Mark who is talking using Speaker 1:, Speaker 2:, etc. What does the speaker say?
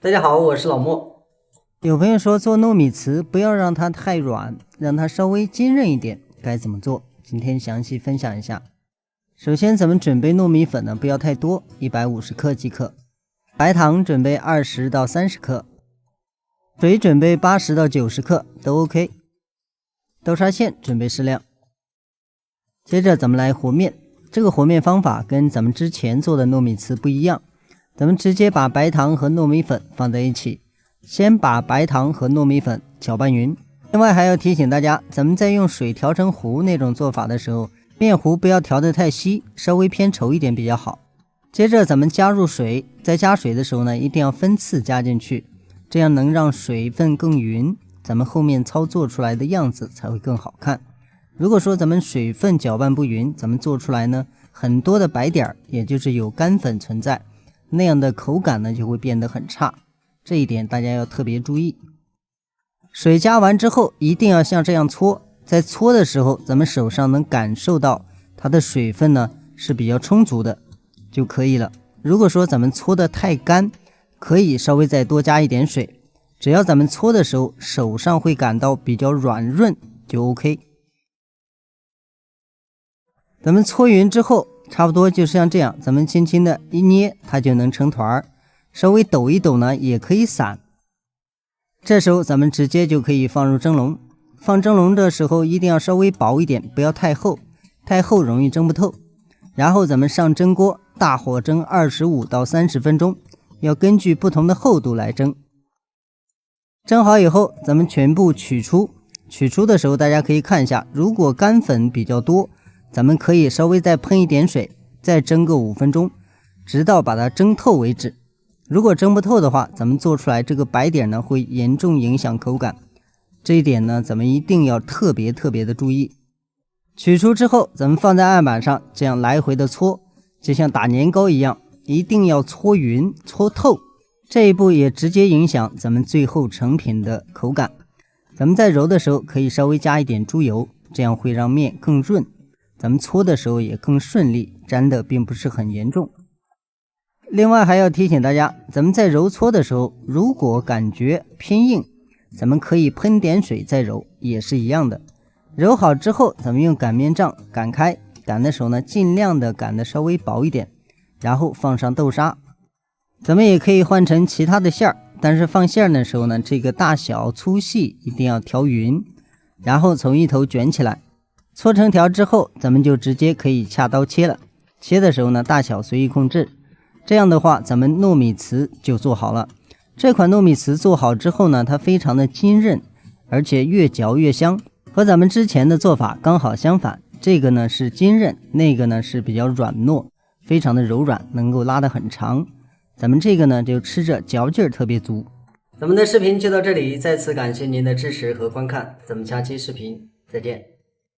Speaker 1: 大家好，我是老莫。
Speaker 2: 有朋友说做糯米糍不要让它太軟，讓它稍微筋韌一點，該怎麼做？今天詳細分享一下。首先咱們準備糯米粉呢，不要太多，150克即可。白糖準備20到30克，水準備80到90克都 OK。豆沙餡準備適量。接着咱們來和面，這個和面方法跟咱們之前做的糯米糍不一樣。咱們直接把白糖和糯米粉放在一起，先把白糖和糯米粉攪拌匀。另外還要提醒大家，咱們在用水調成糊那種做法的时候，面糊不要調得太稀，稍微偏稠一點比較好。接着咱們加入水，在加水的时候呢，一定要分次加進去，這樣能讓水分更匀，咱們後面操作出來的樣子才會更好看。如果說咱們水分攪拌不匀，咱們做出來呢，很多的白點，也就是有乾粉存在，那樣的口感呢就會變得很差，這一點大家要特別注意。水加完之後一定要像這樣搓，在搓的時候咱們手上能感受到它的水分呢是比較充足的就可以了。如果說咱們搓得太干，可以稍微再多加一點水，只要咱們搓的时候手上會感到比較軟潤就 OK。 咱們搓匀之後差不多就像這樣，咱們輕輕的一捏它就能成团，稍微抖一抖呢也可以散。這時候咱們直接就可以放入蒸籠，放蒸籠的時候一定要稍微薄一點，不要太厚，太厚容易蒸不透。然后咱們上蒸鍋，大火蒸25到30分鐘，要根據不同的厚度來蒸。蒸好以後咱們全部取出，取出的時候大家可以看一下，如果乾粉比較多，咱們可以稍微再噴一點水，再蒸個5分鐘，直到把它蒸透為止。如果蒸不透的話，咱們做出来這個白點呢會嚴重影響口感，這一點呢咱們一定要特別的注意。取出之後咱們放在案板上，這樣來回的搓，就像打年糕一樣，一定要搓匀搓透，這一步也直接影響咱們最後成品的口感。咱們在揉的時候可以稍微加一點豬油，這樣會讓面更潤，咱們搓的時候也更順利，粘的並不是很嚴重。另外還要提醒大家，咱們在揉搓的时候，如果感覺偏硬，咱們可以噴點水再揉，也是一樣的。揉好之後咱们用擀面杖擀開，擀的时候呢尽量的擀的稍微薄一點，然後放上豆沙。咱們也可以換成其他的馅兒，但是放馅兒的时候呢，這個大小粗細一定要調匀，然後從一頭捲起來，搓成條之後咱們就直接可以掐刀切了。切的时候呢大小隨意控制，這樣的話咱們糯米糍就做好了。這款糯米糍做好之後呢，它非常的筋韌，而且越嚼越香，和咱們之前的做法剛好相反。這個呢是筋韌，那個呢是比較軟糯，非常的柔軟，能夠拉得很長。咱們這個呢就吃着嚼勁兒特別足。
Speaker 1: 咱們的視頻就到這裡，再次感謝您的支持和觀看，咱們下期視頻再見。